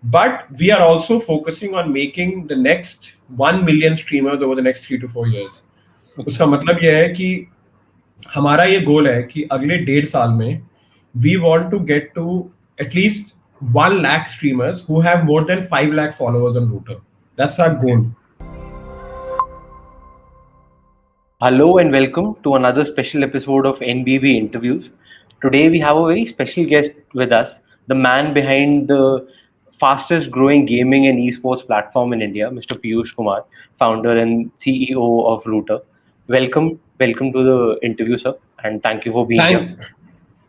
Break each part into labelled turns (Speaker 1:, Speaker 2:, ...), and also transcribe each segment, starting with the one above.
Speaker 1: But we are also focusing on making the next 1 million streamers over the next 3 to 4 years.
Speaker 2: Okay.
Speaker 1: उसका मतलब यह है कि हमारा ये गोल है कि अगले 1.5 साल में we want to get to at least 1 lakh streamers who have more than 5 lakh followers on Rooter. That's our goal.
Speaker 2: Hello and welcome to another special episode of NBB Interviews. Today we have a very special guest with us, the man behind the fastest growing gaming and esports platform in India, Mr. Piyush Kumar, founder and CEO of Rooter. Welcome to the interview, sir, and thank you for being here.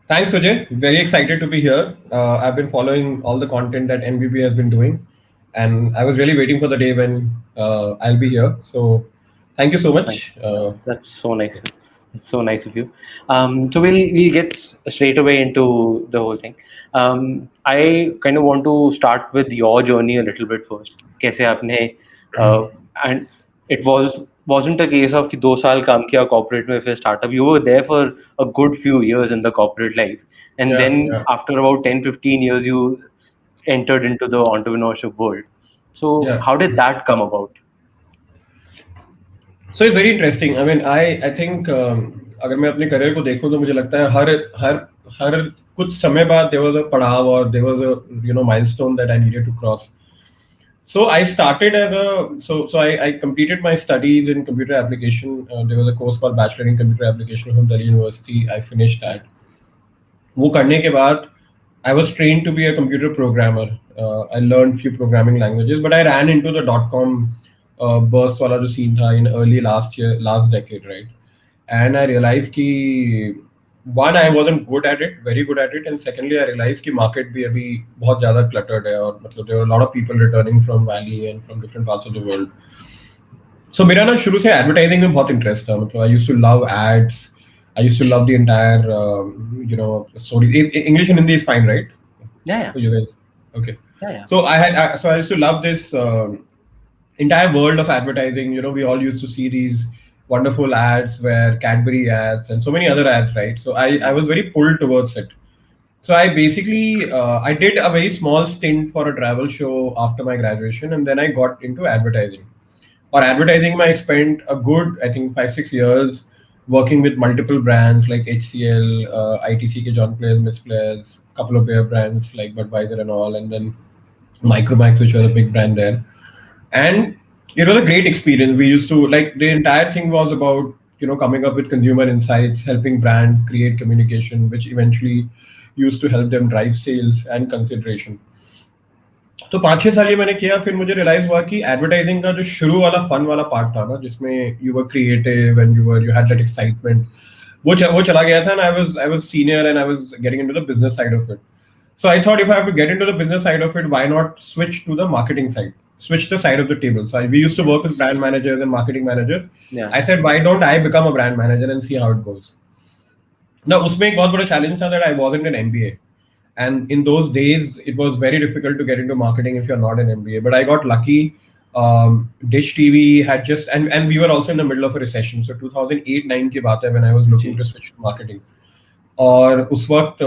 Speaker 1: Thanks, Sujay. Very excited to be here. I've been following all the content that NBB has been doing, and I was really waiting for the day when I'll be here. So, thank you so
Speaker 2: Thank
Speaker 1: much.
Speaker 2: That's so nice. It's so nice of you. So we'll get straight away into the whole thing. I kind of want to start with your journey a little bit first. कैसे आपने and it wasn't a case of कि 2 साल काम किया corporate में फिर startup. You were there for a good few years in the corporate life, and
Speaker 1: Yeah,
Speaker 2: then
Speaker 1: yeah,
Speaker 2: after about 10-15 years, you entered into the entrepreneurship world. So
Speaker 1: yeah.
Speaker 2: how did that come about?
Speaker 1: So it's very interesting. I mean, I think अगर मैं अपने career को देखूं तो मुझे लगता है हर हर कुछ समय बाद there was a पड़ाव और there was a milestone that I needed to cross. So I started as a I completed my studies in computer application. There was a course called Bachelor in Computer Application from Delhi University. I finished that. वो करने के बाद I was trained to be a computer programmer. I learned few programming languages, but I ran into the dot-com burst वाला जो scene था in early last decade, right? And I realized कि one, I wasn't good at it, very good at it, and secondly, I realized कि market भी अभी बहुत ज़्यादा cluttered है और मतलब there were a lot of people returning from Valley and from different parts of the world. So मेरा ना शुरू से advertising में बहुत interest था. मतलब I used to love ads. I used to love the entire story. English and Hindi is fine, right?
Speaker 2: Yeah,
Speaker 1: For you guys, okay.
Speaker 2: yeah.
Speaker 1: So I used to love this entire world of advertising. We all used to see these wonderful ads where Cadbury ads and so many other ads, right? So I was very pulled towards it. So I basically I did a very small stint for a travel show after my graduation, and then I got into advertising. Or advertising, I spent a good, I think, 5-6 years working with multiple brands like HCL, ITC, John Players, Miss Players, couple of beer brands like Budweiser and all, and then Micromax, which was a big brand there. And it was a great experience. We used to like the entire thing was about coming up with consumer insights, helping brand create communication, which eventually used to help them drive sales and consideration. तो 5-6 साल ये मैंने किया, फिर मुझे realise हुआ कि advertising का जो शुरू वाला फन वाला पार्ट था ना, जिसमें you were creative and you had that excitement, वो चला गया था. And I was senior and I was getting into the business side of it. So I thought if I have to get into the business side of it, why not switch to the marketing side? Switch the side of the table. So we used to work with brand managers and marketing managers.
Speaker 2: Yeah.
Speaker 1: I said, why don't I become a brand manager and see how it goes? Now, उसमें एक बहुत बड़ा challenge था that I wasn't an MBA. And in those days, it was very difficult to get into marketing if you're not an MBA. But I got lucky. Dish TV had just, and we were also in the middle of a recession. So 2008-9 की बात है when I was looking to switch to marketing. और उस वक्त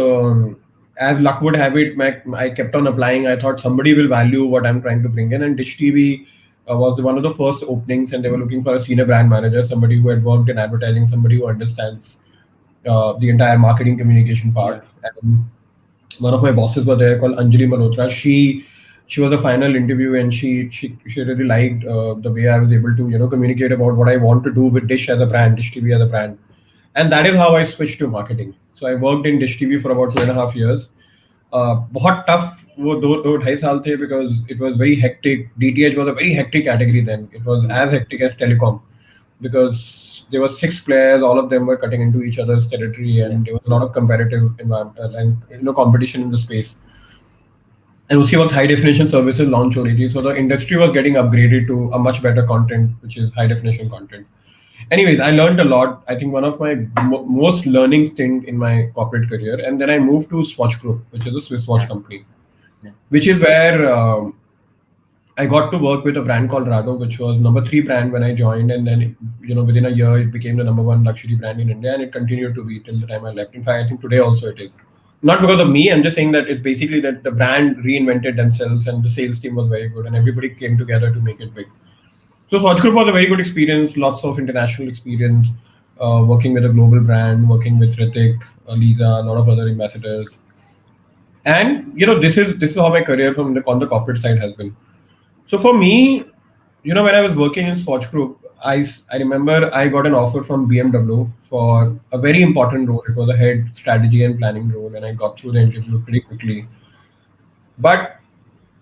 Speaker 1: as luck would have it, I kept on applying. I thought somebody will value what I'm trying to bring in, and Dish TV was one of the first openings, and they were looking for a senior brand manager, somebody who had worked in advertising, somebody who understands the entire marketing communication part.
Speaker 2: Yeah.
Speaker 1: And one of my bosses were there called Anjali Malhotra. She was a final interview, and she really liked the way I was able to communicate about what I want to do with Dish as a brand, Dish TV as a brand. And that is how I switched to marketing. So I worked in Dish TV for about 2.5 years. बहुत tough वो दो 2.5 साल थे because it was very hectic. DTH was a very hectic category then. It was as hectic as telecom because there were 6 players. All of them were cutting into each other's territory, and there was a lot of competitive environment and competition in the space. And uski waqt high definition services launch ho rahi thi, so the industry was getting upgraded to a much better content, which is high definition content. Anyways, I learned a lot. I think one of my most learning stint in my corporate career. And then I moved to Swatch Group, which is a Swiss watch company, which is where I got to work with a brand called Rado, which was number 3 brand when I joined. And then, within a year, it became the number 1 luxury brand in India. And it continued to be till the time I left. In fact, I think today also it is. Not because of me. I'm just saying that it's basically that the brand reinvented themselves and the sales team was very good and everybody came together to make it big. So Swatch Group was a very good experience, lots of international experience, working with a global brand, working with Ritik, Lisa, a lot of other ambassadors. And this is how my career from on the corporate side has been. So for me, when I was working in Swatch Group, I remember I got an offer from BMW for a very important role. It was a head strategy and planning role, and I got through the interview pretty quickly. But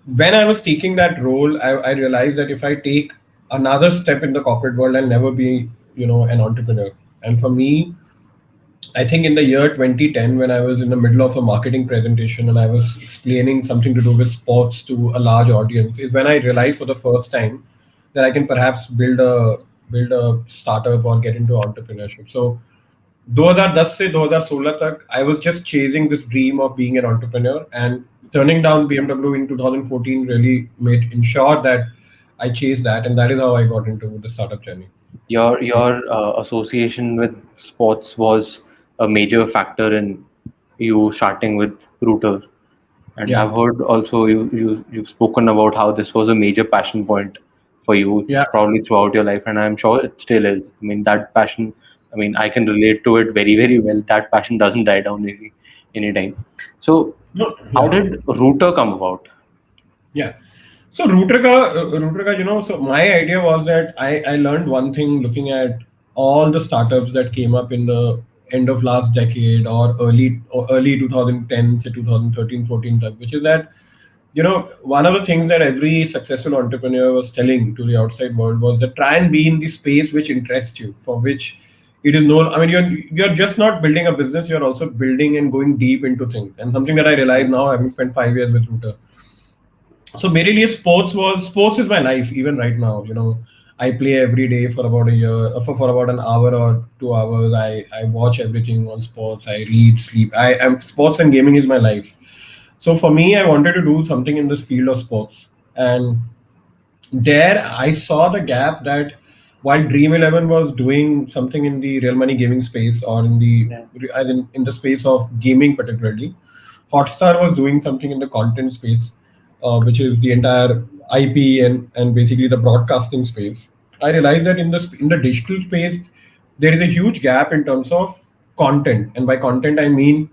Speaker 1: when I was taking that role, I realized that if I take another step in the corporate world, I'll never be, an entrepreneur. And for me, I think in the year 2010, when I was in the middle of a marketing presentation and I was explaining something to do with sports to a large audience, is when I realized for the first time that I can perhaps build a startup or get into entrepreneurship. So 2010 से 2016 तक I was just chasing this dream of being an entrepreneur, and turning down BMW in 2014 really made ensure that I chased that, and that is how I got into the startup journey.
Speaker 2: Your association with sports was a major factor in you starting with Router. And
Speaker 1: Yeah,
Speaker 2: I've heard also you've spoken about how this was a major passion point for you
Speaker 1: yeah.
Speaker 2: probably throughout your life, and I'm sure it still is. I mean that passion. I mean I can relate to it very very well. That passion doesn't die down anytime. So
Speaker 1: No,
Speaker 2: how
Speaker 1: yeah.
Speaker 2: did Router come about?
Speaker 1: Yeah. So router ka, so my idea was that I learned one thing looking at all the startups that came up in the end of last decade or early 2010 to 2013 14 tak, which is that one of the things that every successful entrepreneur was telling to the outside world was that try and be in the space which interests you, for which it is no. I mean, you're just not building a business; you're also building and going deep into things. And something that I realize now, having spent 5 years with Router, so मेरे लिए sports is my life even right now. I play every day for about a year, for about an hour or 2 hours. I watch everything on sports. I read, sleep. I am Sports and gaming is my life. So for me, I wanted to do something in this field of sports, and there I saw the gap that while Dream 11 was doing something in the real money gaming space, or in the
Speaker 2: Yeah.
Speaker 1: in the space of gaming particularly, Hotstar was doing something in the content space, which is the entire IP and basically the broadcasting space. I realized that in the digital space there is a huge gap in terms of content, and by content I mean,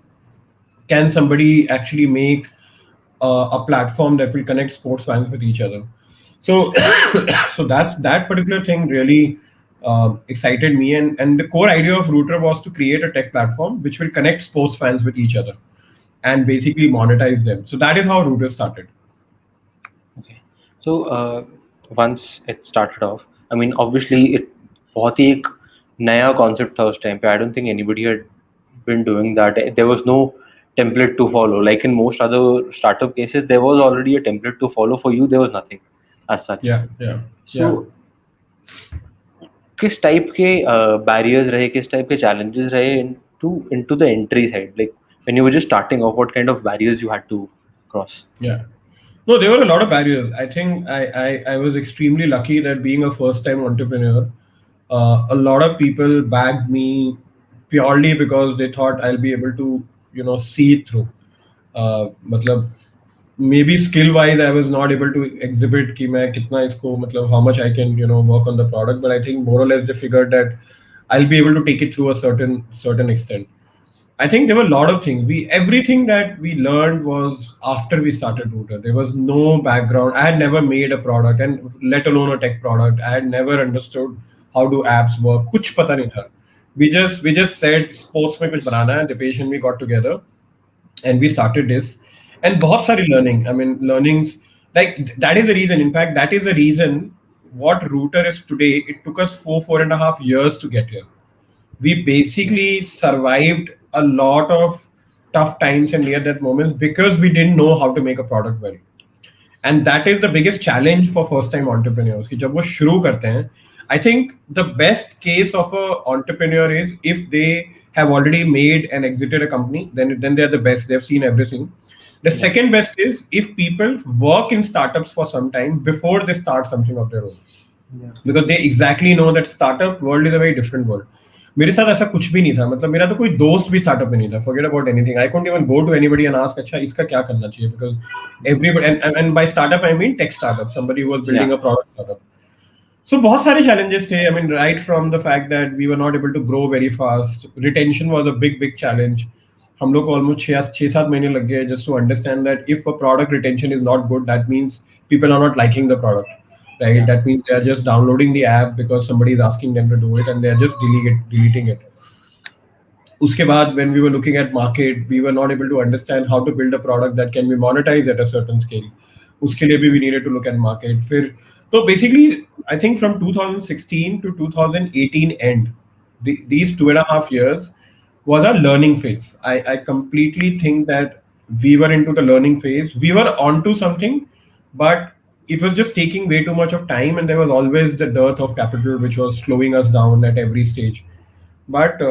Speaker 1: can somebody actually make a platform that will connect sports fans with each other? So, so that particular thing really excited me, and the core idea of Router was to create a tech platform which will connect sports fans with each other and basically monetize them. So that is how Router started.
Speaker 2: Okay. So once it started off, I mean, obviously it बहुत ही एक नया concept था उस time पे. I don't think anybody had been doing that. There was no template to follow. Like in most other startup cases, there was already a template to follow. For you, there was nothing as such.
Speaker 1: Yeah, yeah,
Speaker 2: So
Speaker 1: yeah.
Speaker 2: किस type के barriers रहे, किस type के challenges रहे into the entry side? Like when you were just starting off, what kind of barriers you had to cross?
Speaker 1: Yeah. No, there were a lot of barriers. I think I was extremely lucky that being a first time entrepreneur, a lot of people backed me purely because they thought I'll be able to, see it through. मतलब maybe skill wise I was not able to exhibit कि मैं कितना इसको मतलब how much I can work on the product, but I think more or less they figured that I'll be able to take it through a certain extent. I think there were a lot of things. Everything that we learned was after we started Router. There was no background. I had never made a product, and let alone a tech product. I had never understood how do apps work. कुछ पता नहीं था. We just said sports में कुछ बनाना है. Dipesh and we got together, and we started this. And बहुत सारी learning. I mean, learnings like that is the reason. In fact, that is the reason what Router is today. It took us 4.5 years to get here. We basically survived a lot of tough times and near death moments because we didn't know how to make a product well. And that is the biggest challenge for first time entrepreneurs कि जब वो शुरू करते हैं, I think the best case of a entrepreneur is if they have already made and exited a company, then they're the best. They've seen everything. The
Speaker 2: Yeah.
Speaker 1: second best is if people work in startups for some time before they start something of their own,
Speaker 2: Yeah.
Speaker 1: because they exactly know that startup world is a very different world. मेरे साथ ऐसा कुछ भी नहीं था, मतलब मेरा तो कोई दोस्त भी स्टार्टअप में नहीं था, forget about anything, I can't even go to anybody and ask अच्छा इसका क्या करना चाहिए, because everybody and by startup I mean tech startup, somebody who was
Speaker 2: Yeah.
Speaker 1: Building a product startup. So बहुत सारे challenges थे, I mean right from the fact that we were not able to grow very fast, retention was a big challenge. हम लोग को almost 6-7 महीने लग गए just to understand that if a product retention is not good, that means people are not liking the product, right?
Speaker 2: Yeah.
Speaker 1: That means they are just downloading the app because somebody is asking them to do it and they are just deleting it. उसके बाद when we were looking at market, we were not able to understand how to build a product that can be monetized at a certain scale. उसके लिए भी we needed to look at market. फिर तो basically I think from 2016 to 2018 end, these 2.5 years was a learning phase. I completely think that we were into the learning phase. We were onto something, but it was just taking way too much of time, and there was always the dearth of capital, which was slowing us down at every stage. But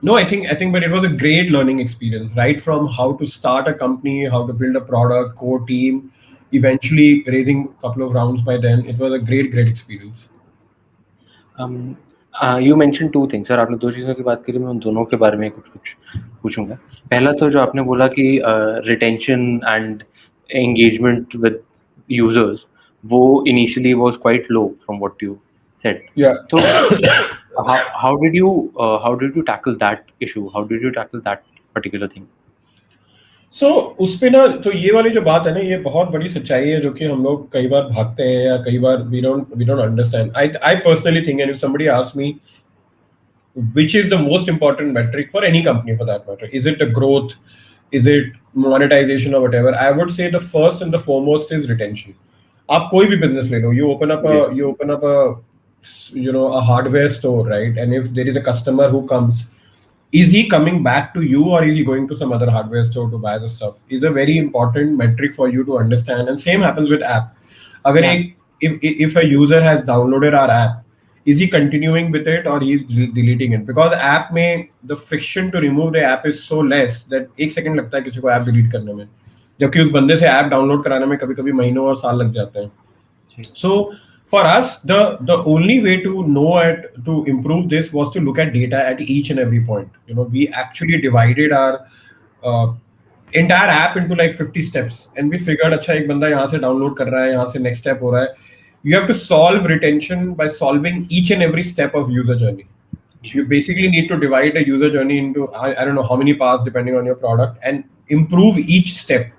Speaker 1: no, I think, but it was a great learning experience, right? From how to start a company, how to build a product, core team, eventually raising a couple of rounds by then. It was a great experience.
Speaker 2: You mention two things sir, आपने दो चीज़ों की बात करी, मैं उन दोनों के बारे में कुछ पूछूंगा. पहला तो जो आपने बोला कि retention and engagement with users वो initially was quite low from what you said.
Speaker 1: Yeah.
Speaker 2: तो how did you tackle that issue? How did you tackle that particular thing?
Speaker 1: So उस पे ना, तो ये वाली जो बात है ना, ये बहुत बड़ी सच्चाई है जो कि हम लोग कई बार भागते हैं या कई बार we don't understand. I personally think, and if somebody asks me which is the most important metric for any company for that matter, is it the growth, is it monetization or whatever, I would say the first and the foremost is retention. आप कोई भी business ले लो, you open up a a hardware store, right? And if there is a customer who comes, is he coming back to you or is he going to some other hardware store to buy the stuff, is a very important metric for you to understand. And same happens with app. अगर if a user has downloaded our app, is he continuing with it or he is deleting it? Because app में the friction to remove the app is so less that एक second लगता है किसी को app delete करने में, जबकि उस बंदे से app download कराने में कभी-कभी महीनों और साल लग जाते हैं. So for us, the only way to know to improve this was to look at data at each and every point. We actually divided our entire app into like 50 steps, and we figured, अच्छा एक बंदा यहाँ से download कर रहा है, यहाँ से next step हो रहा है. You have to solve retention by solving each and every step of user journey. You basically need to divide the user journey into I don't know how many parts depending on your product and improve each step.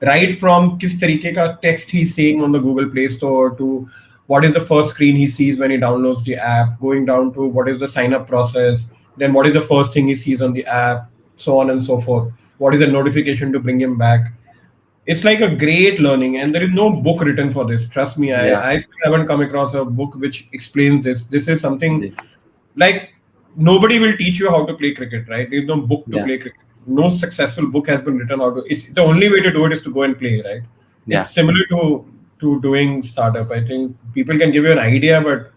Speaker 1: Right from किस तरीके का text he's seeing on the Google Play Store to what is the first screen he sees when he downloads the app, going down to what is the sign up process, then what is the first thing he sees on the app, so on and so forth. What is the notification to bring him back? It's like a great learning, and there is no book written for this. Trust me, I still haven't come across a book which explains this. This is something like nobody will teach you how to play cricket, right? There's no book to play cricket. No successful book has been written how to. It's the only way to do it is to go and play, right?
Speaker 2: Yeah.
Speaker 1: It's similar to doing startup. I think people can give you an idea, but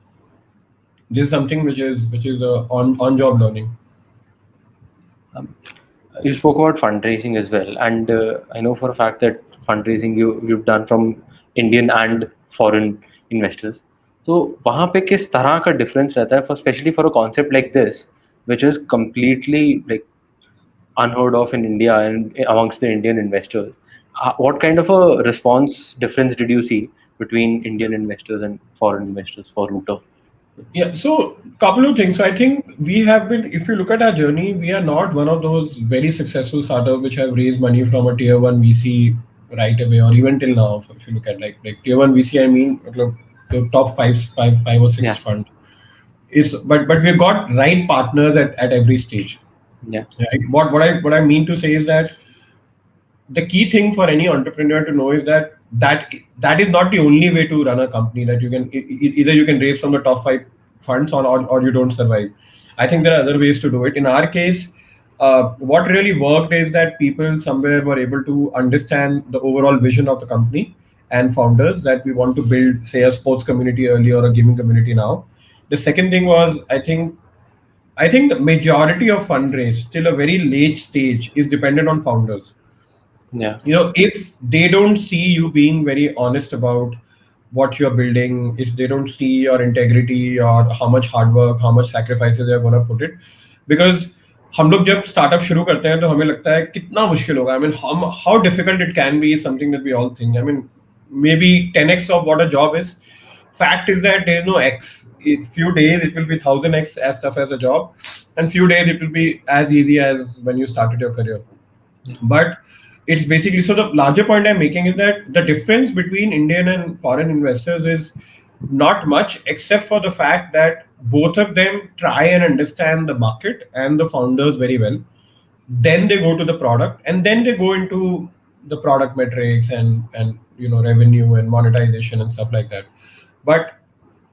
Speaker 1: this is something which is on job learning.
Speaker 2: You spoke about fundraising as well, and I know for a fact that fundraising you've done from Indian and foreign investors. So वहाँ पे किस तरह का difference रहता है, especially for a concept like this, which is completely like unheard of in India and amongst the Indian investors. What kind of a response difference did you see between Indian investors and foreign investors for Router?
Speaker 1: Yeah, so couple of things. I think we have been, if you look at our journey, we are not one of those very successful startups which have raised money from a tier one VC right away, or even till now. If you look at like tier one VC, I mean the top five or six fund. But we've got right partners at every stage.
Speaker 2: Yeah.
Speaker 1: Right? What I mean to say is that the key thing for any entrepreneur to know is that is not the only way to run a company, that you can either you can raise from the top 5 funds or you don't survive. I think there are other ways to do it. In our case, what really worked is that people somewhere were able to understand the overall vision of the company and founders, that we want to build, say, a sports community earlier or a gaming community now. The second thing was, I think the majority of fundraise till a very late stage is dependent on founders.
Speaker 2: Yeah.
Speaker 1: If they don't see you being very honest about what you're building, if they don't see your integrity or how much hard work, how much sacrifices they're gonna put it. Because हम लोग जब startup शुरू करते हैं तो हमें लगता है कितना मुश्किल होगा. I mean, how difficult it can be is something that we all think. I mean, maybe 10x of what a job is. Fact is that there is no X. In few days it will be 1000x as tough as a job, and few days it will be as easy as when you started your career. But it's basically, so the larger point I'm making is that the difference between Indian and foreign investors is not much, except for the fact that both of them try and understand the market and the founders very well. Then they go to the product, and then they go into the product metrics and revenue and monetization and stuff like that. But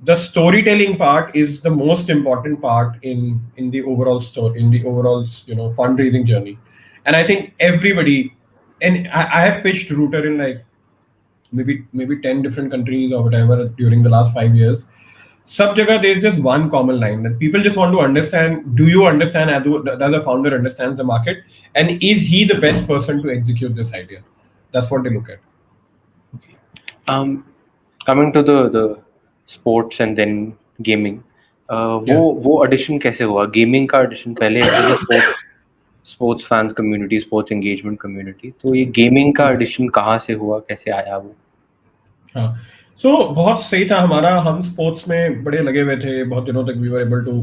Speaker 1: the storytelling part is the most important part in the overall story, in the overall fundraising journey. And I think everybody, and I have pitched Router in like maybe 10 different countries or whatever during the last 5 years. Sub jagah there's just one common line that people just want to understand: do you understand, does a founder understand the market, and is he the best person to execute this idea? That's what they look at.
Speaker 2: Coming to the sports and then gaming, वो audition कैसे हुआ? Gaming का audition पहले sports fans community, sports engagement community. तो ये gaming का audition कहाँ से हुआ, कैसे आया वो?
Speaker 1: हाँ, so बहुत सही था हमारा. हम स्पोर्ट्स में बड़े लगे हुए थे बहुत दिनों तक. We were able to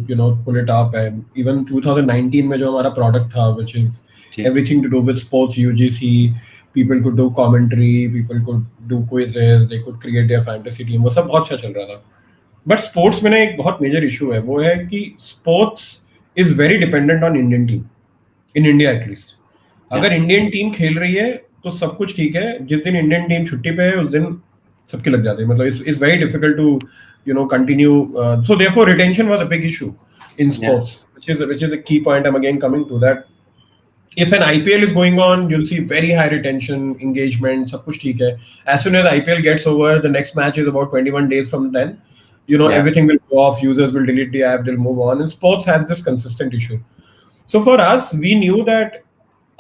Speaker 1: pull it up, and even 2019 में जो हमारा product था, which is everything to do with sports, UGC, people could do commentary, people could do quizzes, they could create their fantasy team, वो सब बहुत अच्छा चल रहा था. बट स्पोर्ट्स में ना एक बहुत मेजर इशू है, वो है कि sports is very dependent on Indian team, in India at least. अगर इंडियन टीम खेल रही है तो सब कुछ ठीक है. जिस दिन इंडियन टीम छुट्टी पे है उस दिन सबके लग जाते हैं. मतलब it's very difficult to continue. So therefore retention was a big issue in sports, which is a key point. I'm again coming to that. If an IPL is going on, you'll see very high retention, engagement, सब कुछ ठीक है. As soon as IPL gets over, the next match is about 21 days from then. Everything will go off, users will delete the app, they'll move on. And sports has this consistent issue. So for us, we knew that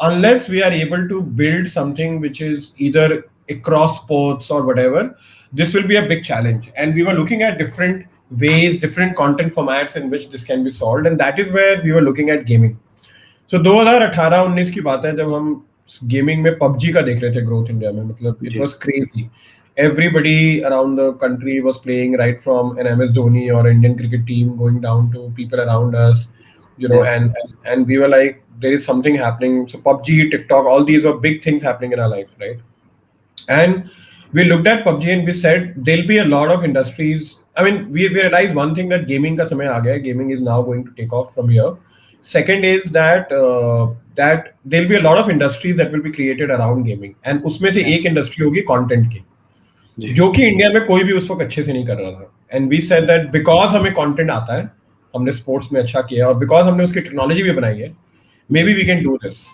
Speaker 1: unless we are able to build something which is either across sports or whatever, this will be a big challenge. And we were looking at different ways, different content formats in which this can be solved. And that is where we were looking at gaming. So 2018-19 की बात है जब हम gaming में PUBG का देख रहे थे ग्रोथ इंडिया में. मतलब it was crazy. Everybody around the country was playing, right from an MS Dhoni or Indian cricket team going down to people around us, and we were like, there is something happening. So PUBG, TikTok, all these were big things happening in our life, right? And we looked at PUBG and we said there'll be a lot of industries. I mean, we realized one thing, that gaming का समय आ गया. Gaming is now going to take off from here. Second is that there'll be a lot of industries that will be created around gaming, and उसमें से एक industry होगी content की, जो कि इंडिया में कोई भी उस वक्त अच्छे से नहीं कर रहा था. And we said that because हमें content आता है, हमने sports में अच्छा किया, और because हमने उसकी technology भी बनाई है, maybe we can do this.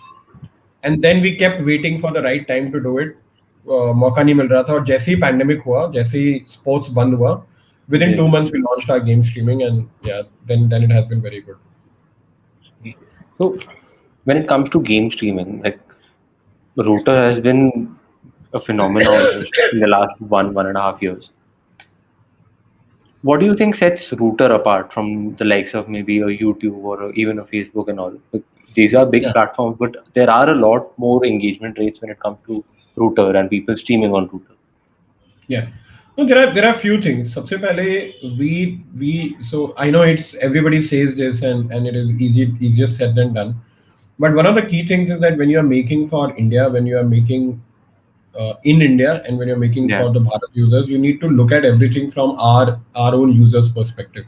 Speaker 1: And then we kept waiting for the right time to do it. मौका नहीं मिल रहा था, और जैसे ही पैंडेमिक हुआ, जैसे ही स्पोर्ट्स बंद हुआ, within 2 months we launched our game streaming, and then it has been very good.
Speaker 2: So when it comes to game streaming, like Router has been a phenomenon in the last one and a half years. What do you think sets Router apart from the likes of maybe a YouTube or even a Facebook and all? Like, these are big platforms, but there are a lot more engagement rates when it comes to Router and people streaming on Router.
Speaker 1: Yeah. No, there are few things. सबसे पहले we so I know it's everybody says this and it is easier said than done. But one of the key things is that when you are making for India, when you are making in India, and when you're making for the Bharat users, you need to look at everything from our own users perspective.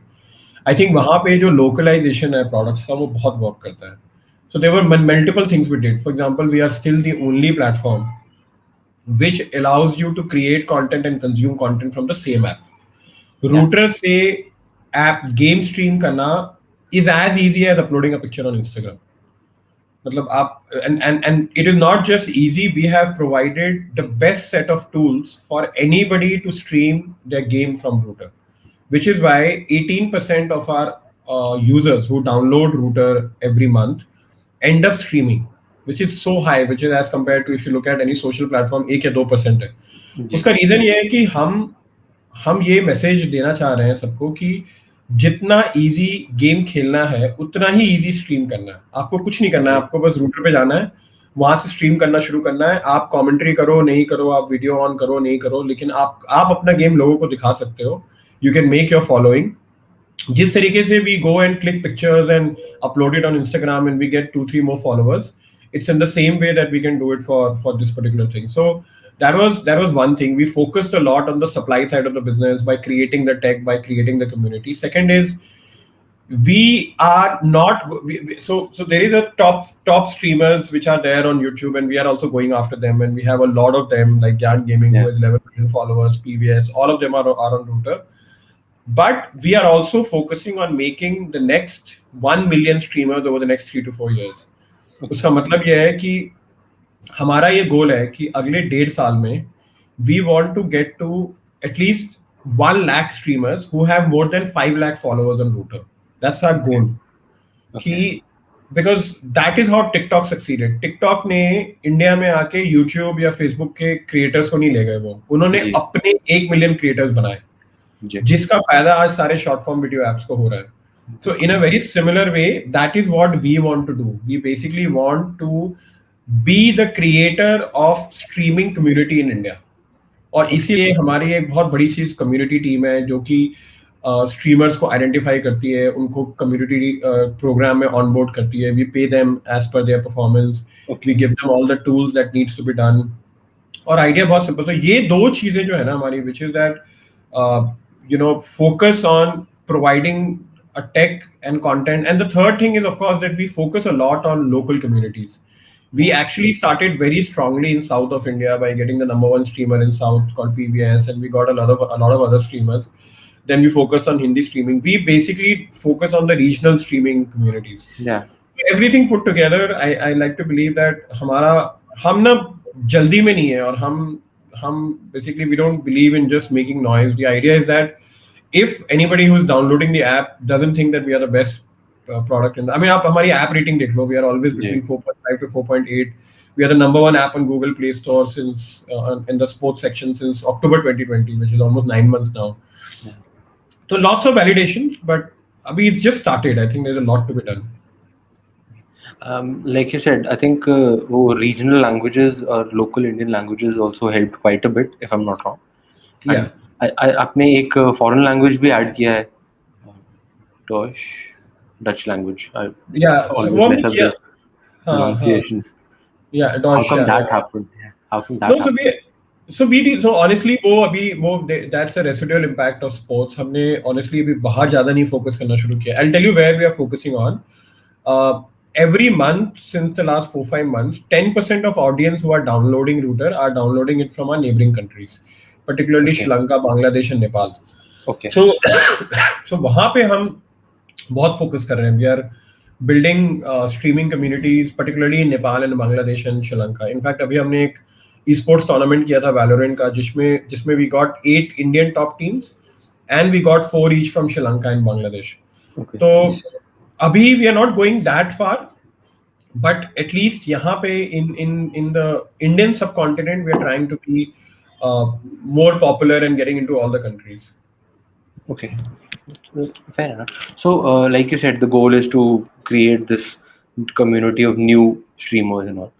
Speaker 1: I think वहाँ पे जो localization है products का, वो बहुत work करता है. So there were multiple things we did. For example, we are still the only platform which allows you to create content and consume content from the same app. Router से app game stream करना is as easy as uploading a picture on Instagram. मतलब आप, and it is not just easy. We have provided the best set of tools for anybody to stream their game from Router, which is why 18% of our users who download Router every month end up streaming, which is so high, which is as compared to if you look at any social platform 1 या 2% है. उसका reason ये है कि हम ये message देना चाह रहे हैं सबको कि जितना इजी गेम खेलना है उतना ही इजी स्ट्रीम करना है। आपको कुछ नहीं करना है, आपको बस रूटर पे जाना है, वहां से स्ट्रीम करना शुरू करना है। आप कमेंट्री करो नहीं करो, आप वीडियो ऑन करो नहीं करो, लेकिन आप अपना गेम लोगों को दिखा सकते हो। You can make your following. जिस तरीके से we go and click pictures and upload it on Instagram and we get 2-3 more followers, it's in the same way that we can do it for this particular thing. So that was one thing. We focused a lot on the supply side of the business by creating the tech, by creating the community. Second is we are not so there is a top streamers which are there on YouTube, and we are also going after them, and we have a lot of them like Gyan Gaming,
Speaker 2: Yeah.
Speaker 1: who has 11 million followers, PVS, all of them are on Router. But we are also focusing on making the next 1 million streamers over the next 3 to 4 years. उसका मतलब यह है कि हमारा ये गोल है कि अगले 1.5 साल में we want to get to at least 1 lakh streamers who have more than 5 lakh followers on Router. That's our goal. कि because that is how TikTok succeeded. TikTok ने इंडिया में आके YouTube या Facebook के क्रिएटर्स को नहीं ले गए, वो उन्होंने
Speaker 2: जी।
Speaker 1: अपने 1 मिलियन क्रिएटर्स बनाए, जिसका फायदा आज सारे शॉर्ट फॉर्म वीडियो एप्स को हो रहा है. So in a very similar way, that is what we want to do. We basically want to be the creator of streaming community in India. और इसीलिए हमारी एक बहुत बड़ी चीज कम्युनिटी टीम है जो कि स्ट्रीमर्स को आइडेंटिफाई करती है, उनको कम्युनिटी प्रोग्राम में ऑनबोर्ड करती है. We pay them as per their performance, we give them all the tools that needs to be done. और आइडिया बहुत सिंपल. तो ये दो चीजें जो है ना हमारी, which is that focus on providing a tech and content. And the third thing is, of course, that we focus a lot on local communities. We actually started very strongly in south of India by getting the number 1 streamer in south called PBS, and we got a lot of other streamers. Then we focused on Hindi streaming. We basically focus on the regional streaming communities.
Speaker 2: Yeah.
Speaker 1: Everything put together, I like to believe that हम ना जल्दी में नहीं है, और हम basically we don't believe in just making noise. The idea is that if anybody who's downloading the app doesn't think that we are the best product in the, I mean, आप हमारी app rating देख लो, we are always between 4.5 to 4.8. We are the number 1 app on Google Play Store since in the sports section since October 2020, which is almost 9 months now.
Speaker 2: Yeah.
Speaker 1: So lots of validations, but abhi it's just started. I think there's a lot to be done.
Speaker 2: Like you said, I think regional languages or local Indian languages also helped quite a bit, if I'm not wrong.
Speaker 1: Yeah.
Speaker 2: आपने एक foreign language भी add किया है, Dutch language.
Speaker 1: Yeah. So what we kiya?
Speaker 2: Pronunciations.
Speaker 1: Yeah, Dutch.
Speaker 2: How come that happened? How come that
Speaker 1: No,
Speaker 2: happened?
Speaker 1: so we did. So honestly, that's a residual impact of sports. हमने honestly अभी बाहर ज़्यादा नहीं focus करना शुरू किया. I'll tell you where we are focusing on. Every month since the last 4-5 months, 10% of audience who are downloading Router are downloading it from our neighboring countries, particularly Sri Lanka, Bangladesh and Nepal.
Speaker 2: Okay.
Speaker 1: So वहाँ पे हम बहुत focus कर रहे हैं. We are building streaming communities, particularly in Nepal and Bangladesh and Sri Lanka. In fact, अभी हमने एक esports tournament किया था Valorant का, जिसमें we got 8 Indian top teams and we got 4 each from Sri Lanka and Bangladesh.
Speaker 2: Okay.
Speaker 1: So अभी we are not going that far, but at least यहाँ पे in the Indian subcontinent we are trying to be more popular and getting into all the countries.
Speaker 2: Okay, fair enough. So, like you said, the goal is to create this community of new streamers and all.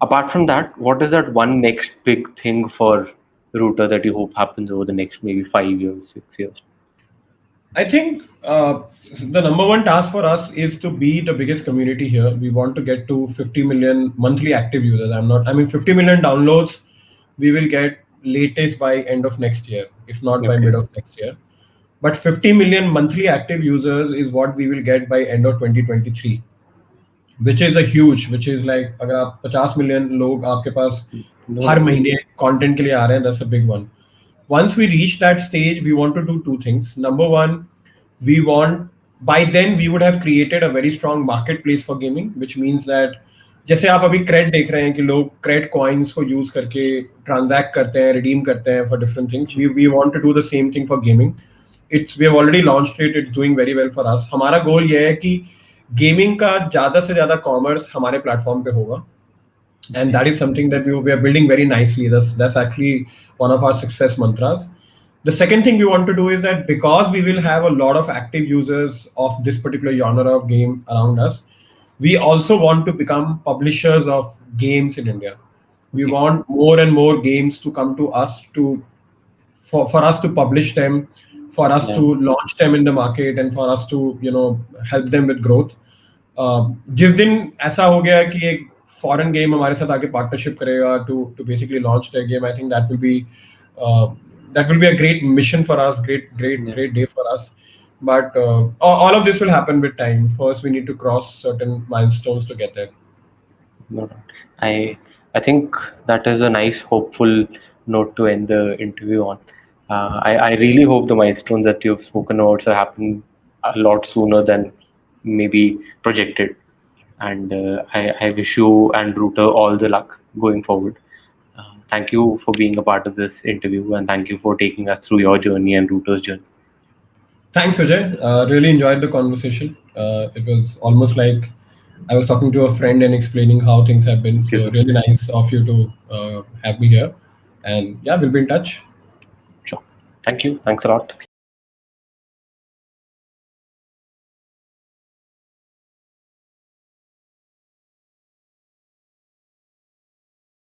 Speaker 2: Apart from that, what is that one next big thing for Router that you hope happens over the next maybe 5 years, 6 years?
Speaker 1: I think the number 1 task for us is to be the biggest community here. We want to get to 50 million monthly active users. 50 million downloads we will get latest by end of next year, if not by mid of next year. But 50 million monthly active users is what we will get by end of 2023, which is which is like अगर आप 50 million लोग आपके पास हर महीने content के लिए आ रहे हैं, that's a big one. Once we reach that stage, we want to do 2 things. Number 1, by then we would have created a very strong marketplace for gaming, which means that जैसे आप अभी crate देख रहे हैं कि लोग CRED coins को use करके ट्रांजैक्ट करते हैं, रिडीम करते हैं for different things. We want to do the same thing for gaming. We have already launched it. It's doing very well for us. हमारा गोल ये है कि गेमिंग का ज्यादा से ज्यादा कॉमर्स हमारे प्लेटफॉर्म पे होगा. And that is something that we are building very nicely. That's actually one of our success mantras. The second thing we want to do is that because we will have a lot of active users of this particular genre of game around us, we also want to become publishers of games in India. We want more and more games to come to us for us to publish them, for us
Speaker 2: Yeah.
Speaker 1: to launch them in the market, and for us to help them with growth. जिस दिन ऐसा हो गया कि एक foreign game हमारे साथ आके पार्टनरशिप करेगा to basically launch their game, I think that will be a great mission for us, great day for us. But all of this will happen with time. First, we need to cross certain milestones to get there.
Speaker 2: No, no. I think that is a nice, hopeful note to end the interview on. I really hope the milestones that you've spoken about will happen a lot sooner than maybe projected. And I wish you and Router all the luck going forward. Thank you for being a part of this interview, and thank you for taking us through your journey and Router's journey.
Speaker 1: Thanks, Vijay. Really enjoyed the conversation. It was almost like I was talking to a friend and explaining how things have been. So really nice of you to have me here. And yeah, we'll be in touch.
Speaker 2: Sure. Thank you. Thanks a lot.